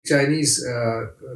Chinese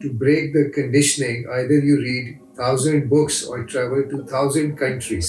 to break the conditioning, either you read 1,000 books or travel to 1,000 countries.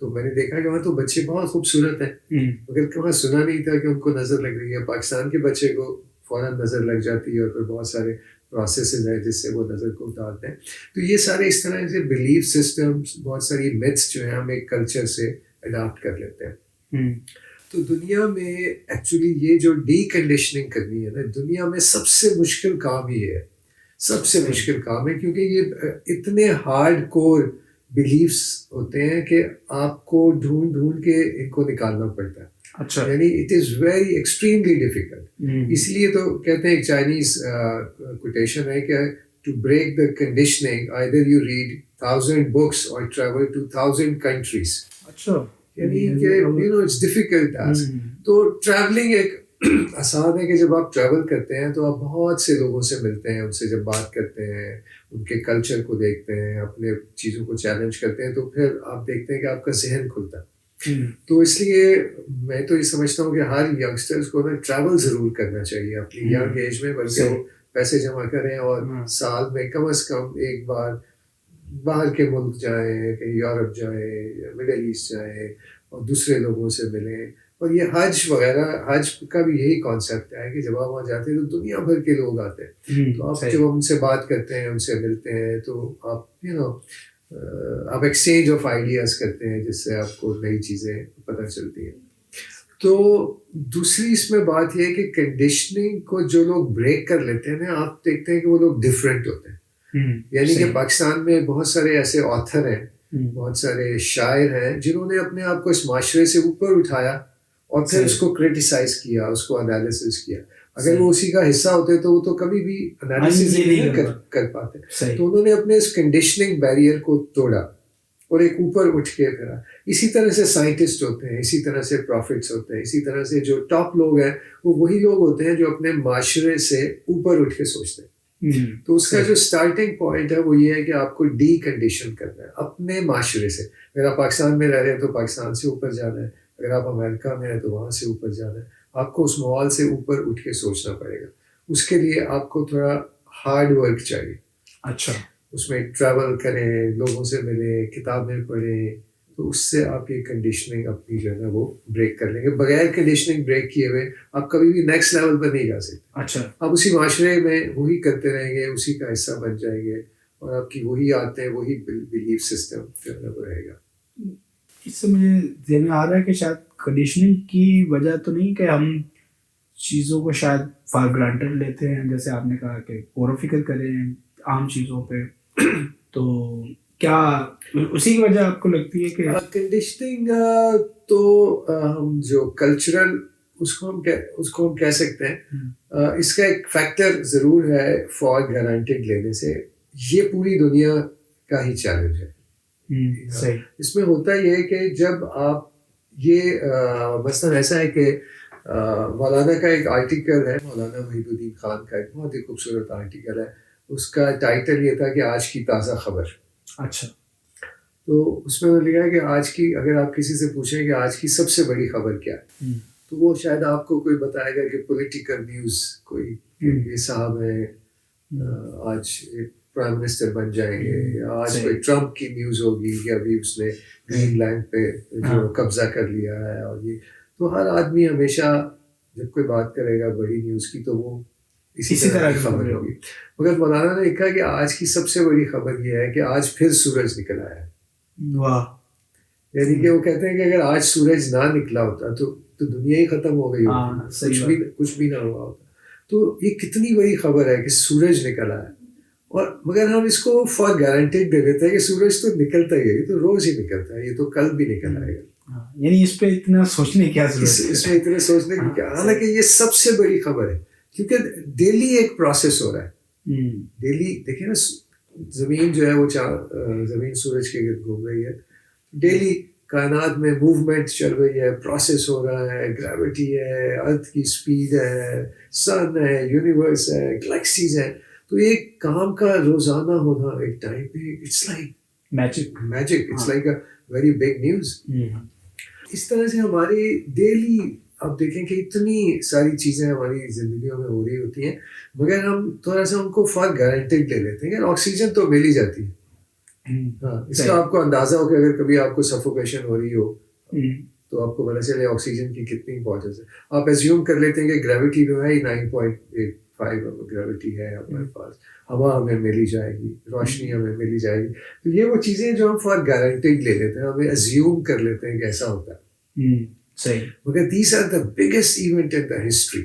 تو میں نے دیکھا کہ وہاں تو بچے بہت خوبصورت ہیں، مگر وہاں سنا نہیں تھا کہ ان کو نظر لگ رہی ہے. پاکستان کے بچے کو فوراً نظر لگ جاتی ہے اور پھر بہت سارے پروسیسز ہیں جس سے وہ نظر کو اتارتے ہیں. تو یہ سارے اس طرح سے بلیف سسٹمس، بہت ساری میتھس جو ہیں ہم ایک کلچر سے اڈاپٹ کر لیتے ہیں. تو دنیا میں ایکچولی یہ جو ڈی کنڈیشننگ کرنی ہے نا، دنیا میں سب سے مشکل کام یہ ہے، سب سے مشکل کام ہے، کیونکہ یہ اتنے ہارڈ کور بلیفس ہوتے ہیں کہ آپ کو ڈھونڈ ڈھونڈ کے ان کو نکالنا پڑتا ہے. اچھا. یعنی it is very extremely difficult. اس لیے تو کہتے ہیں ایک چائنیز کوٹیشن ہے کہ to break the conditioning either you read 1000 books اور ٹریول ٹو 1000 countries. اچھا. یعنی کہ you know it's difficult task. تو ٹریولنگ ایک آسان ہے کہ جب آپ ٹریول کرتے ہیں تو آپ بہت سے لوگوں سے ملتے ہیں، ان سے جب بات کرتے ہیں، ان کے کلچر کو دیکھتے ہیں، اپنے چیزوں کو چیلنج کرتے ہیں، تو پھر آپ دیکھتے ہیں کہ آپ کا ذہن کھلتا ہے. تو اس لیے میں تو یہ سمجھتا ہوں کہ ہر ینگسٹرز کو نا ٹریول ضرور کرنا چاہیے اپنی ینگ ایج میں، بلکہ وہ پیسے جمع کریں اور سال میں کم از کم ایک بار باہر کے ملک جائیں، کہیں یورپ جائیں یا مڈل ایسٹ جائیں اور دوسرے لوگوں سے ملیں. اور یہ حج وغیرہ، حج کا بھی یہی کانسیپٹ ہے کہ جب آپ وہاں جاتے ہیں تو دنیا بھر کے لوگ آتے ہیں. تو آپ جب ان سے بات کرتے ہیں، ان سے ملتے ہیں، تو آپ آپ ایکسچینج آف آئیڈیاز کرتے ہیں، جس سے آپ کو نئی چیزیں پتہ چلتی ہیں. تو دوسری اس میں بات یہ ہے کہ کنڈیشننگ کو جو لوگ بریک کر لیتے ہیں نا، آپ دیکھتے ہیں کہ وہ لوگ ڈفرینٹ ہوتے ہیں. یعنی کہ پاکستان میں بہت سارے ایسے آتھر ہیں، بہت سارے شاعر ہیں جنہوں نے اپنے آپ کو اس معاشرے سے اوپر اٹھایا اور پھر اس کو کریٹیسائز کیا، اس کو انالیسس کیا. اگر وہ اسی کا حصہ ہوتے تو وہ تو کبھی بھی انالیسس نہیں کر پاتے. تو انہوں نے اپنے اس کنڈیشننگ بیریئر کو توڑا اور ایک اوپر اٹھ کے پھرا. اسی طرح سے سائنٹسٹ ہوتے ہیں، اسی طرح سے پروفٹس ہوتے ہیں، اسی طرح سے جو ٹاپ لوگ ہیں وہ وہی لوگ ہوتے ہیں جو اپنے معاشرے سے اوپر اٹھ کے سوچتے ہیں. تو اس کا جو اسٹارٹنگ پوائنٹ ہے وہ یہ ہے کہ آپ کو ڈی کنڈیشن کرنا ہے اپنے معاشرے سے. اگر آپ پاکستان میں رہ رہے ہیں تو پاکستان سے اوپر جانا ہے، اگر آپ امریکہ میں ہیں تو وہاں سے اوپر جانا ہے. آپ کو اس ماحول سے اوپر اٹھ کے سوچنا پڑے گا. اس کے لیے آپ کو تھوڑا ہارڈ ورک چاہیے. اچھا. اس میں ٹریول کریں، لوگوں سے ملیں، کتابیں پڑھیں، تو اس سے آپ کی کنڈیشننگ اپنی جو ہے نا وہ بریک کر لیں گے. بغیر کنڈیشننگ بریک کیے ہوئے آپ کبھی بھی نیکسٹ لیول پر نہیں جا سکتے. اچھا. آپ اسی معاشرے میں وہی کرتے رہیں گے، اسی کا حصہ بن جائیں گے اور آپ کی وہی عادتیں، وہی بلیف سسٹم جو ہے نا وہ رہے گا. اس سے مجھے ذہن میں آ رہا ہے کہ شاید کنڈیشننگ کی وجہ تو نہیں کہ ہم چیزوں کو شاید فار گرانٹیڈ لیتے ہیں، جیسے آپ نے کہا کہ غور و فکر کریں عام چیزوں پہ. تو کیا اسی کی وجہ آپ کو لگتی ہے کہ کنڈیشننگ تو ہم جو کلچرل اس کو ہم کہہ سکتے ہیں. اس کا ایک فیکٹر ضرور ہے فار گارنٹیڈ لینے سے. یہ پوری دنیا کا ہی چیلنج ہے. اس میں ہوتا یہ ہے کہ جب آپ یہ مثلاً ایسا ہے کہ مولانا کا ایک آرٹیکل ہے، مولانا وحید الدین خان کا ایک بہت ہی خوبصورت آرٹیکل ہے. اس کا ٹائٹل یہ تھا کہ آج کی تازہ خبر. اچھا. تو اس میں لکھا ہے کہ آج کی، اگر آپ کسی سے پوچھیں کہ آج کی سب سے بڑی خبر کیا ہے، تو وہ شاید آپ کو کوئی بتائے گا کہ پولیٹیکل نیوز، کوئی یہ صاحب ہیں آج پرائم منسٹر بن جائیں گے، یا آج کوئی ٹرمپ کی نیوز ہوگی کہ ابھی اس نے گرین لینڈ پہ جو قبضہ کر لیا ہے. اور یہ تو ہر آدمی ہمیشہ جب کوئی بات کرے گا بڑی نیوز کی تو وہ اسی طرح کی خبر ہوگی. مگر مولانا نے لکھا کہ آج کی سب سے بڑی خبر یہ ہے کہ آج پھر سورج نکل آیا ہے. واہ. یعنی کہ وہ کہتے ہیں کہ اگر آج سورج نہ نکلا ہوتا تو دنیا ہی ختم ہو گئی ہوتی، کچھ بھی نہ ہوا ہوتا. تو یہ کتنی بڑی خبر ہے کہ سورج نکل آیا. اور مگر ہم اس کو فار گارنٹیڈ دے دیتے ہیں کہ سورج تو نکلتا ہی ہے، یہ تو روز ہی نکلتا ہے، یہ تو کل بھی نکل آئے گا. یعنی اس پہ اتنا سوچنے کی کیا ضرورت ہے؟ اس میں اتنے سوچنے کی کیا، حالانکہ یہ سب سے بڑی خبر ہے کیونکہ ڈیلی ایک پروسیس ہو رہا ہے. ڈیلی دیکھیں نا، زمین جو ہے وہ زمین سورج کے گرد گھوم رہی ہے. ڈیلی کائنات میں موومنٹ چل رہی ہے، پروسیس ہو رہا ہے، گریوٹی ہے، ارتھ کی سپیڈ ہے، سن ہے، یونیورس ہے، گلیکسیز ہیں. تو ایک کام کا روزانہ ہونا ایک ٹائم پہ it's like magic, it's like a very big news. اس طرح سے ہماری ڈیلی آپ دیکھیں کہ اتنی ساری چیزیں ہماری زندگیوں میں ہو رہی ہوتی ہیں، مگر ہم تھوڑا سا ان کو فار گارنٹیڈ لے لیتے ہیں. آکسیجن تو مل ہی جاتی ہے، ہاں اس کا آپ کو اندازہ ہو کہ اگر کبھی آپ کو سفوکیشن ہو رہی ہو تو آپ کو پتا چلے آکسیجن کی کتنی امپورٹنس ہے. آپ ایزیوم کر لیتے ہیں کہ گریوٹی جو ہے 9.85 گریوٹی ہے ہمارے پاس, ہوا ہمیں ملی جائے گی, روشنی ہمیں ملی جائے گی. تو یہ وہ چیزیں جو ہم فار گارنٹیڈ لے لیتے ہیں, ہمیں ایزیوم کر لیتے ہیں کہ ایسا ہوتا ہے. صحیح. مگر these are the biggest event in the history.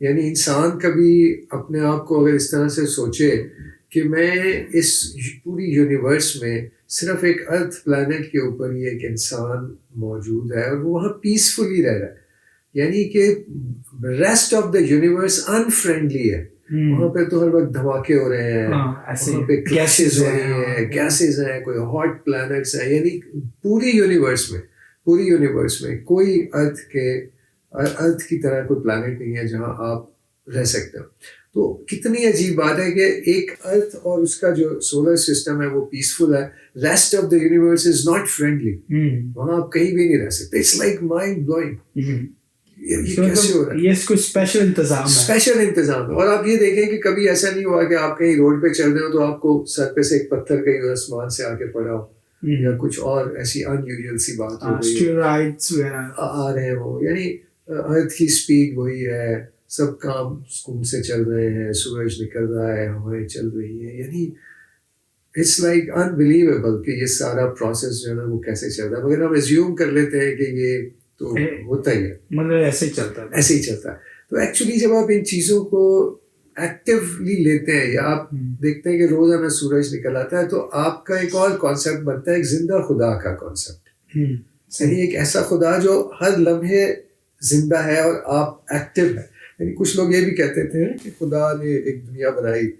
یعنی انسان کبھی اپنے آپ کو اگر اس طرح سے سوچے کہ میں اس پوری یونیورس میں صرف ایک ارتھ پلانٹ کے اوپر ہی ایک انسان موجود ہے اور وہ وہاں پیسفلی رہ رہا ہے, یعنی کہ rest of the universe unfriendly ہے, وہاں پہ تو ہر وقت دھماکے ہو رہے ہیں, وہاں پہ کلیشز ہو رہی ہیں, گیسز ہیں, کوئی ہاٹ پلانٹس ہیں. یعنی پوری یونیورس میں کوئی ارتھ کی طرح کوئی پلانٹ نہیں ہے جہاں آپ رہ سکتے ہو. تو کتنی عجیب بات ہے کہ ایک ارتھ اور اس کا جو سولر سسٹم ہے وہ پیسفل ہے, rest of the universe is not friendly, وہاں آپ کہیں بھی نہیں رہ سکتے. It's like mind blowing. یہ کیسے ہو رہا ہے؟ یہ کوئی اسپیشل انتظام ہے. اور آپ یہ دیکھیں کہ کبھی ایسا نہیں ہوا کہ آپ کہیں روڈ پہ چل رہے ہو تو آپ کو سر پہ سے ایک پتھر کہیں آسمان سے آ کے پڑا ہو, یا کچھ اور ایسی ان یوزل سی بات ہو رہی آ رہے ہو. یعنی ارتھ کی اسپیڈ وہی ہے, سب کام سکون سے چل رہے ہیں, سورج نکل رہا ہے, ہوائیں چل رہی ہیں. یعنی اٹس لائک انبلیویبل کہ یہ سارا پروسیس جو ہے نا وہ کیسے چل رہا ہے. مگر ہم ایزیوم کر لیتے ہیں کہ یہ تو ہوتا ہی ہے, مطلب ایسے ہی چلتا ہے. تو ایکچولی جب آپ ان چیزوں کو ایکٹیولی لیتے ہیں یا آپ دیکھتے ہیں کہ روزانہ سورج نکل آتا ہے, تو آپ کا ایک اور کانسیپٹ بنتا ہے, ایک زندہ خدا کا کانسیپٹ. یعنی ایک ایسا خدا جو ہر لمحے زندہ ہے اور آپ ایکٹیو ہیں. یعنی کچھ لوگ یہ بھی کہتے تھے کہ خدا نے ایک دنیا بنائی,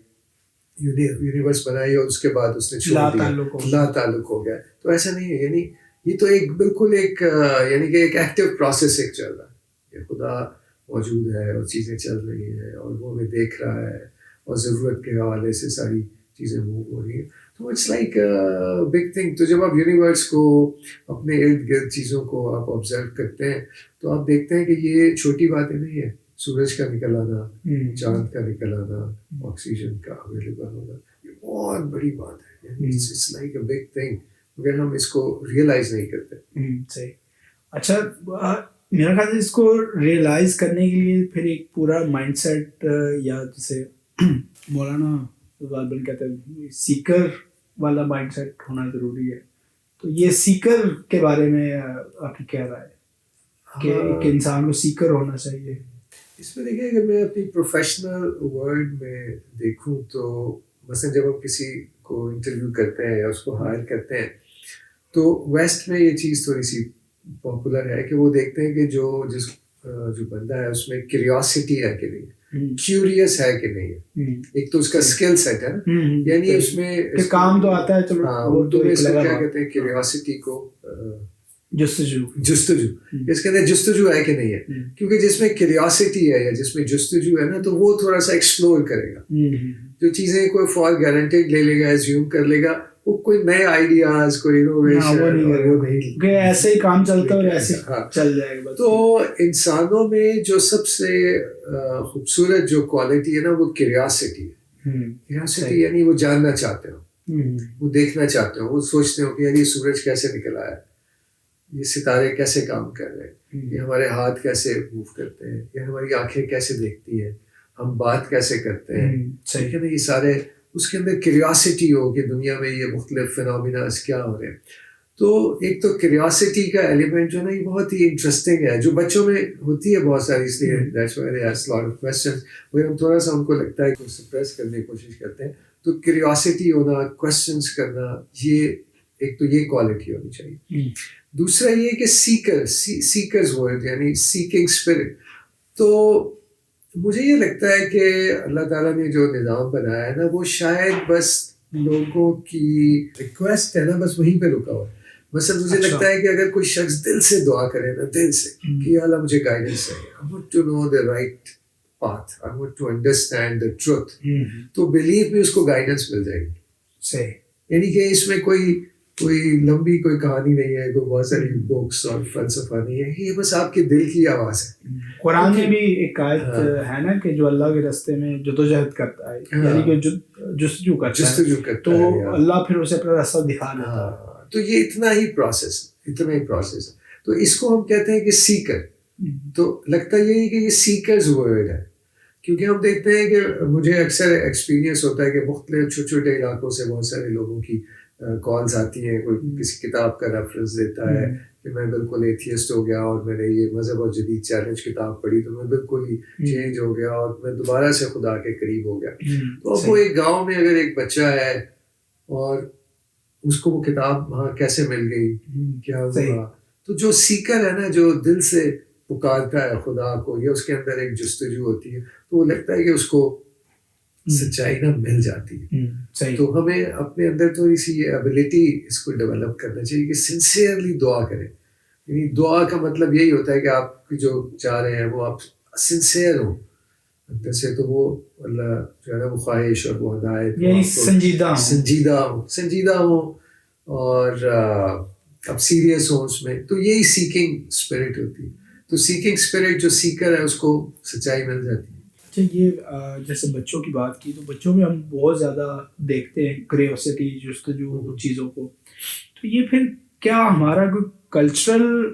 یونیورس بنائی, اور اس کے بعد اس نے چھوڑ دیا, لا تعلق ہو گیا. تو ایسا نہیں ہے. یعنی یہ تو ایک بالکل ایک یعنی کہ ایک ایکٹیو پروسیس ایک چل رہا ہے کہ خدا موجود ہے اور چیزیں چل رہی ہیں اور وہ ہمیں دیکھ رہا ہے اور ضرورت کے حوالے سے ساری چیزیں موو ہو رہی ہیں. تو اٹس لائک بگ تھنگ. تو جب آپ یونیورس کو, اپنے ارد گرد چیزوں کو آپ آبزرو کرتے ہیں تو آپ دیکھتے ہیں کہ یہ چھوٹی باتیں نہیں ہیں. سورج کا نکل آنا, چاند کا نکل آنا, آکسیجن کا اویلیبل ہونا, یہ بہت بڑی بات ہے. It's like a big thing, مگر ہم اس کو ریئلائز نہیں کرتے. صحیح. اچھا, میرا خیال ہے اس کو ریئلائز کرنے کے لیے پھر ایک پورا مائنڈ سیٹ, یا جیسے مولانا غالباً کہتے ہیں سیکر والا مائنڈ سیٹ ہونا ضروری ہے. تو یہ سیکر کے بارے میں آپ کی کیا رائے ہے کہ ایک انسان کو سیکر ہونا چاہیے؟ اس میں دیکھیں اگر میں اپنی پروفیشنل ورلڈ میں دیکھوں تو مثلا جب ہم کسی کو انٹرویو کرتے ہیں یا اس کو ہائر کرتے ہیں تو ویسٹ میں یہ چیز تھوڑی سی پاپولر ہے کہ وہ دیکھتے ہیں کہ جو بندہ ہے اس میں کیوریوسٹی ہے کہ نہیں, کیوریس ہے کہ نہیں ہے. ایک تو اس کا اسکل سیٹ ہے, یعنی اس میں کام تو آتا ہے. چلو اردو میں اس کو کیا کہتے ہیں, کیوریوسٹی کو جستجو. اس کے اندر جستجو ہے کہ نہیں ہے, کیونکہ جس میں کیوریوسٹی ہے یا جس میں جستجو ہے نا تو وہ تھوڑا سا ایکسپلور کرے گا. جو چیزیں کوئی فار گارنٹیڈ لے لے گا, ایزیوم کر لے گا, وہ کوئی نئے آئیڈیاز, کوئی انوویشن, ایسے ہی کام چلتا ہے, ایسے چل جائے گا. تو انسانوں میں جو سب سے خوبصورت جو کوالٹی ہے نا وہ کیوریوسٹی ہے. کیوریوسٹی یعنی وہ جاننا چاہتے ہو, وہ دیکھنا چاہتے ہو, وہ سوچتے ہو کہ یار یہ سورج کیسے نکل آیا, یہ ستارے کیسے کام کر رہے ہیں, یہ ہمارے ہاتھ کیسے موو کرتے ہیں, یہ ہماری آنکھیں کیسے دیکھتی ہیں, ہم بات کیسے کرتے ہیں. ٹھیک ہے نا, یہ سارے اس کے اندر کیوریوسٹی ہو کہ دنیا میں یہ مختلف فینومیناز کیا ہو رہے ہیں. تو ایک تو کیوریوسٹی کا ایلیمنٹ جو ہے نا یہ بہت ہی انٹرسٹنگ ہے, جو بچوں میں ہوتی ہے بہت ساری, اس لیے that's why they ask lot of questions. مگر ہم تھوڑا سا ان کو لگتا ہے کہ سپریس کرنے کی کوشش کرتے ہیں. تو کیوریوسٹی ہونا, کوسچنس کرنا, یہ ایک تو یہ کوالٹی ہونی چاہیے. دوسرا یہ کہ سیکرز ورڈ یعنی سیکنگ اسپرٹ. تو مجھے یہ لگتا ہے کہ اللہ تعالیٰ نے جو نظام بنایا ہے نا وہ شاید بس لوگوں کی ریکویسٹ ہے نا, بس وہیں پہ رکا ہوا ہے. مثلا مجھے لگتا ہے کہ اگر کوئی شخص دل سے دعا کرے نا, دل سے کہ اللہ مجھے گائیڈنس ہے, I want to know the right path, I want to understand the truth, تو بلیو میں اس کو گائیڈنس مل جائے گی. صحیح. یعنی کہ اس میں کوئی کوئی لمبی کوئی کہانی نہیں ہے, کوئی بہت ساری بکس اور فلسفہ نہیں ہے, یہ بس آپ کے دل کی آواز ہے. قرآن میں بھی ایک آیت ہے نا کہ جو اللہ کے راستے میں جدوجہد کرتا ہے, یعنی کہ جستجو کرتا ہے, تو اللہ پھر اسے اپنا راستہ دکھا دیتا ہے. تو یہ اتنا ہی پروسیس ہے. تو اس کو ہم کہتے ہیں کہ سیکر. تو لگتا یہی کہ یہ سیکرز ورڈ ہے, کیونکہ ہم دیکھتے ہیں کہ مجھے اکثر ایکسپیرینس ہوتا ہے کہ مختلف چھوٹے چھوٹے علاقوں سے بہت سارے لوگوں کی کالز آتی ہیں, کوئی کسی کتاب کا ریفرنس دیتا ہے کہ میں بالکل ایتھیسٹ ہو گیا اور میں نے یہ مذہب اور جدید چیلنج کتاب پڑھی تو میں بالکل ہی چینج ہو گیا اور میں دوبارہ سے خدا کے قریب ہو گیا. تو اب وہ ایک گاؤں میں اگر ایک بچہ ہے اور اس کو وہ کتاب وہاں کیسے مل گئی, کیا ہوا, تو جو سیکر ہے نا, جو دل سے پکارتا ہے خدا کو, یا اس کے اندر ایک جستجو ہوتی ہے, تو وہ لگتا ہے کہ اس کو سچائی نہ مل جاتی ہے. تو ہمیں اپنے اندر تھوڑی سی یہ ایبلٹی اس کو ڈیولپ کرنا چاہیے کہ سنسیئرلی دعا کریں. یعنی دعا کا مطلب یہی ہوتا ہے کہ آپ جو چاہ رہے ہیں وہ آپ سنسیئر ہوں اندر سے, تو وہ اللہ جو ہے نا وہ خواہش اور وہ ہدایت سنجیدہ ہوں اور اب سیریس ہوں اس میں. تو یہی سیکنگ اسپرٹ ہوتی ہے. تو سیکنگ اسپرٹ جو سیکر ہے اس کو سچائی مل جاتی ہے. اچھا, یہ جیسے بچوں کی بات کی, تو بچوں میں ہم بہت زیادہ دیکھتے ہیں کریوسٹی, جستجو چیزوں کو. تو یہ پھر کیا ہمارا کوئی کلچرل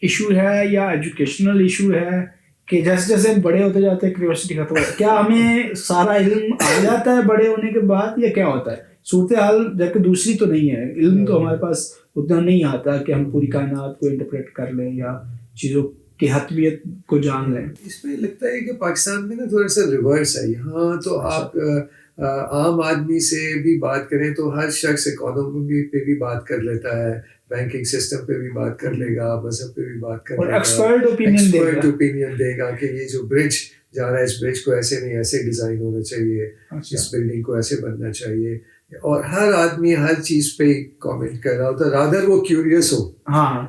ایشو ہے یا ایجوکیشنل ایشو ہے کہ جیسے جیسے ہم بڑے ہوتے جاتے ہیں کریوسٹی ختم ہوتا ہے؟ کیا ہمیں سارا علم آ جاتا ہے بڑے ہونے کے بعد, یا کیا ہوتا ہے؟ صورتحال جبکہ دوسری تو نہیں ہے, علم تو ہمارے پاس اتنا نہیں آتا کہ ہم پوری کائنات کو انٹرپریٹ کر لیں یا چیزوں کی حتمیت کو جان لیں. اس میں لگتا ہے کہ پاکستان میں نا تھوڑا سا ریورس ہے. یہاں تو آپ عام آدمی سے بھی بات کریں تو ہر شخص اکانومی پہ بھی بات کر لیتا ہے, بینکنگ سسٹم پہ بھی بات کر لے گا, مذہب پہ بھی بات کر لے گا, ایکسپرٹ اوپینین دے گا کہ یہ جو برج جا رہا ہے اس برج کو ایسے نہیں ایسے ڈیزائن ہونا چاہیے, اس بلڈنگ کو ایسے بننا چاہیے. اور ہر آدمی ہر چیز پہ کامنٹ کر رہا ہوتا ہے, رادر وہ کیوریس ہو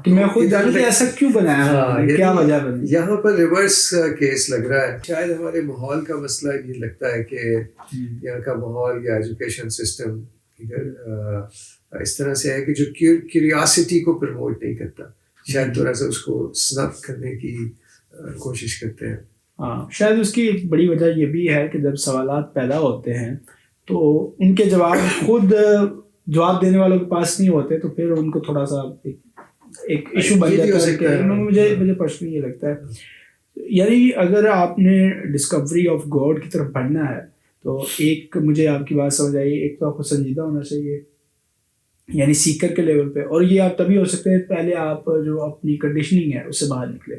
کہ میں خود جانوں کہ ایسا کیوں بنایا, کیا وجہ بنی. یہاں پر ریورس کیس لگ رہا ہے. شاید ہمارے ماحول کا مسئلہ یہ لگتا ہے کہ یہاں کا ماحول یا ایجوکیشن سسٹم ادھر اس طرح سے ہے کہ جو کیوریاسٹی کو پروموٹ نہیں کرتا, شاید تھوڑا سا اس کو سنپ کرنے کی کوشش کرتے ہیں. شاید اس کی بڑی وجہ یہ بھی ہے کہ جب سوالات پیدا ہوتے ہیں تو ان کے جواب خود جواب دینے والوں کے پاس نہیں ہوتے, تو پھر ان کو تھوڑا سا ایک ایشو بن جاتا ہے. مجھے پرسنلی یہ لگتا ہے, یعنی اگر آپ نے ڈسکوری آف گاڈ کی طرف بڑھنا ہے تو ایک مجھے آپ کی بات سمجھ آئی, ایک تو آپ کو سنجیدہ ہونا چاہیے یعنی سیکر کے لیول پہ, اور یہ آپ تبھی ہو سکتے ہیں پہلے آپ جو اپنی کنڈیشننگ ہے اس سے باہر نکلے.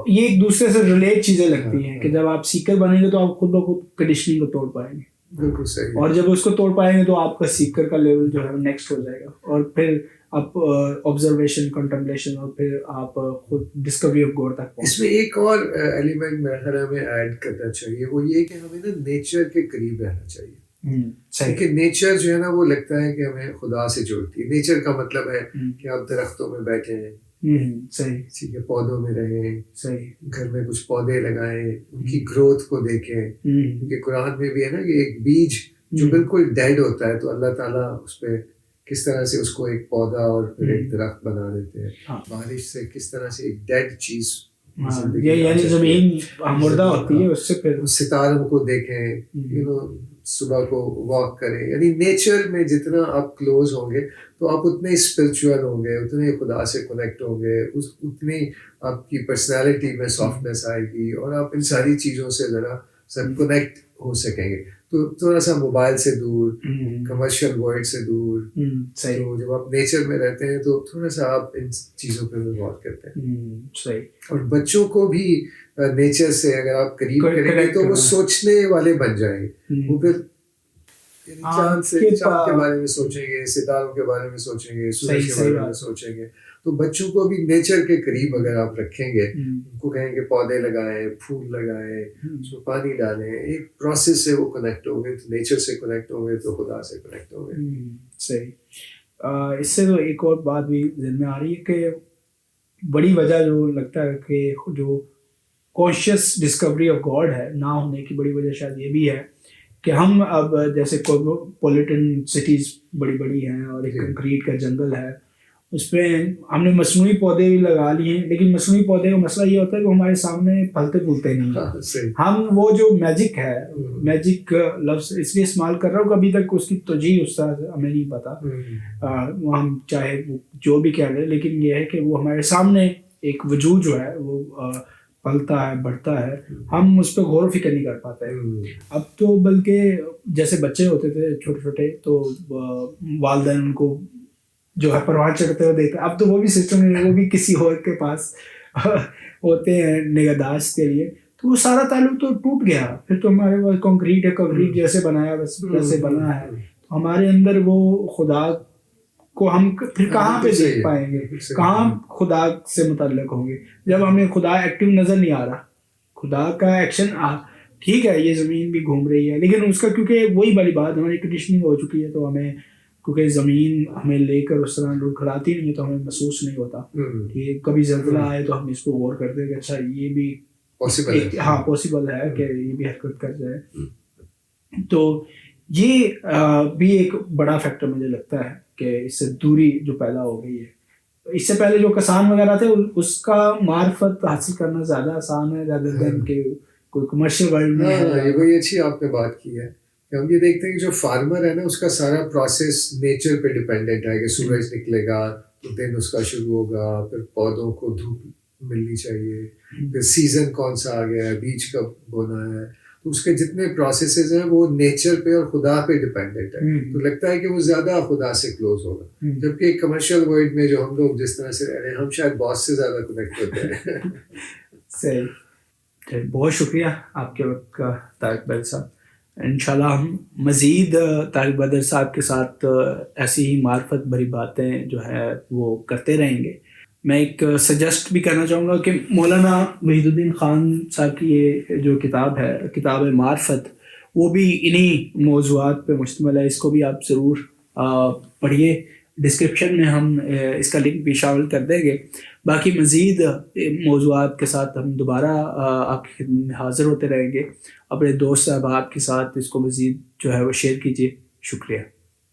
یہ ایک دوسرے سے ریلیٹ چیزیں لگتی ہیں کہ جب آپ سیکر بنیں گے تو آپ خود بخود کنڈیشننگ کو توڑ پائیں گے, بالکل صحیح, اور جب اس کو توڑ پائیں گے تو آپ کا سیکر کا لیول جو ہے نیکسٹ ہو جائے گا, اور پھر آپ آبزرویشن, کنٹمپلیشن, اور پھر آپ خود ڈسکوری آف گاڈ تک. اس میں ایک اور ایلیمنٹ میرا ہمیں ایڈ کرنا چاہیے, وہ یہ کہ ہمیں نا نیچر کے قریب رہنا چاہیے. کیونکہ نیچر جو ہے نا وہ لگتا ہے کہ ہمیں خدا سے جوڑتی ہے. نیچر کا مطلب ہے کہ آپ درختوں میں بیٹھے ہیں, صحیح, ٹھیک ہے, پودوں میں رہیں, صحیح, گھر میں کچھ پودے لگائیں, ان کی گروتھ کو دیکھیں. کیونکہ قرآن میں بھی ہے نا کہ ایک بیج جو بالکل ڈیڈ ہوتا ہے تو اللہ تعالیٰ اس پہ کس طرح سے اس کو ایک پودا اور پھر ایک درخت بنا دیتے ہیں. بارش سے کس طرح سے ایک ڈیڈ چیز یعنی زمین مردہ ہوتی ہے, اس سے پھر ستاروں کو دیکھیں, صبح کو واک کریں. یعنی نیچر میں جتنا آپ کلوز ہوں گے تو آپ اتنے اسپرچول ہوں گے, اتنے خدا سے کنیکٹ ہوں گے, اتنی آپ کی پرسنالٹی میں سافٹنیس آئے گی, اور آپ ان ساری چیزوں سے ذرا سا کنیکٹ ہو سکیں گے. تو تھوڑا سا موبائل سے دور, کمرشل ورلڈ سے دور, تو جب آپ نیچر میں رہتے ہیں تو تھوڑا سا آپ ان چیزوں پہ غور کرتے ہیں. صحیح. اور بچوں کو بھی نیچر سے اگر آپ قریب کریں گے تو وہ سوچنے والے بن جائیں گے. وہ پھر چاند کے بارے میں سوچیں گے, ستاروں کے بارے میں سوچیں گے, سورج کے بارے میں سوچیں گے. تو بچوں کو بھی نیچر کے قریب اگر آپ رکھیں گے, ان کو کہیں کہ پودے لگائیں, پھول لگائیں, اس میں پانی ڈالیں, ایک پروسیس سے وہ کنیکٹ ہوں گے, تو نیچر سے کنیکٹ ہوں گے تو خدا سے کنیکٹ ہوں گے. صحیح. اس سے تو ایک اور بات بھی ذہن میں آ رہی ہے کہ بڑی وجہ جو لگتا ہے کہ جو کانشیس ڈسکوری آف گاڈ ہے نہ ہونے کی بڑی وجہ شاید یہ بھی ہے کہ ہم اب جیسے کوسموپولیٹن سٹیز بڑی بڑی ہیں اور ایک کنکریٹ کا جنگل ہے، اس پہ ہم نے مصنوعی پودے بھی لگا لیے ہیں، لیکن مصنوعی پودے کا مسئلہ یہ ہوتا ہے کہ وہ ہمارے سامنے پھلتے پھولتے نہیں ہیں. ہم وہ جو میجک ہے، میجک لفظ اس لیے استعمال کر رہا ہوں کہ ابھی تک اس کی توجیہ اس طرح ہمیں نہیں پتا، ہم چاہے جو بھی کہہ لیں، لیکن یہ ہے کہ وہ ہمارے سامنے ایک وجود جو ہے وہ پلتا ہے، بڑھتا ہے، ہم اس پہ غور و فکر نہیں کر پاتے. اب تو بلکہ جیسے بچے ہوتے تھے چھوٹے چھوٹے تو والدین ان کو جو ہے پروان چڑھتے ہوئے دیکھتے، اب تو وہ بھی سسٹم نہیں ہے، وہ بھی کسی اور کے پاس ہوتے ہیں نگہداشت کے لیے. تو وہ سارا تعلق تو ٹوٹ گیا. پھر تو ہمارے پاس کنکریٹ ہے، کنکریٹ جیسے بنایا ویسے بنا ہے. ہمارے اندر وہ خدا کو ہم پھر کہاں پہ دیکھ پائیں گے، کہاں خدا سے متعلق ہوں گے جب ہمیں خدا ایکٹیو نظر نہیں آ رہا. خدا کا ایکشن ٹھیک ہے، یہ زمین بھی گھوم رہی ہے، لیکن اس کا کیونکہ وہی والی بات ہماری کنڈیشننگ ہو چکی ہے، تو ہمیں کیونکہ زمین ہمیں لے کر اس طرح لڑکھڑاتی نہیں ہے تو ہمیں محسوس نہیں ہوتا کہ کبھی زلزلہ آئے تو ہم اس کو غور کرتے کہ اچھا یہ بھی پاسبل ہے کہ یہ بھی حرکت کر جائے. تو یہ بھی ایک بڑا فیکٹر مجھے لگتا ہے کہ اس سے دوری جو پیدا ہو گئی ہے. اس سے پہلے جو کسان وغیرہ تھے اس کا معرفت حاصل کرنا زیادہ آسان ہے rather than کہ کوئی کمرشل ورلڈ میں. یہ بڑی اچھی آپ نے بات کی ہے. ہم یہ دیکھتے ہیں کہ جو فارمر ہے نا اس کا سارا پروسیس نیچر پہ ڈپینڈنٹ ہے کہ سورج نکلے گا تو دن اس کا شروع ہوگا، پھر پودوں کو دھوپ ملنی چاہیے، پھر سیزن کون سا آ گیا ہے، بیج کب بونا ہے. تو اس کے جتنے پروسیسز ہیں وہ نیچر پہ اور خدا پہ ڈپینڈنٹ ہے. تو لگتا ہے کہ وہ زیادہ خدا سے کلوز ہوگا. جبکہ کمرشل ورلڈ میں جو ہم لوگ جس طرح سے رہ رہے ہیں ہم شاید باس سے زیادہ کنیکٹ ہوتے ہیں. صحیح. بہت شکریہ آپ کے وقت کا طارق بدر صاحب. انشاءاللہ ہم مزید طارق بدر صاحب کے ساتھ ایسی ہی معرفت بھری باتیں جو ہے وہ کرتے رہیں گے. میں ایک سجیسٹ بھی کرنا چاہوں گا کہ مولانا وحید الدین خان صاحب کی یہ جو کتاب ہے، کتاب معرفت، وہ بھی انہی موضوعات پہ مشتمل ہے. اس کو بھی آپ ضرور پڑھیے. ڈسکرپشن میں ہم اس کا لنک بھی شامل کر دیں گے. باقی مزید موضوعات کے ساتھ ہم دوبارہ آپ کی خدمت میں حاضر ہوتے رہیں گے. اپنے دوست احباب کے ساتھ اس کو مزید جو ہے وہ شیئر کیجیے. شکریہ.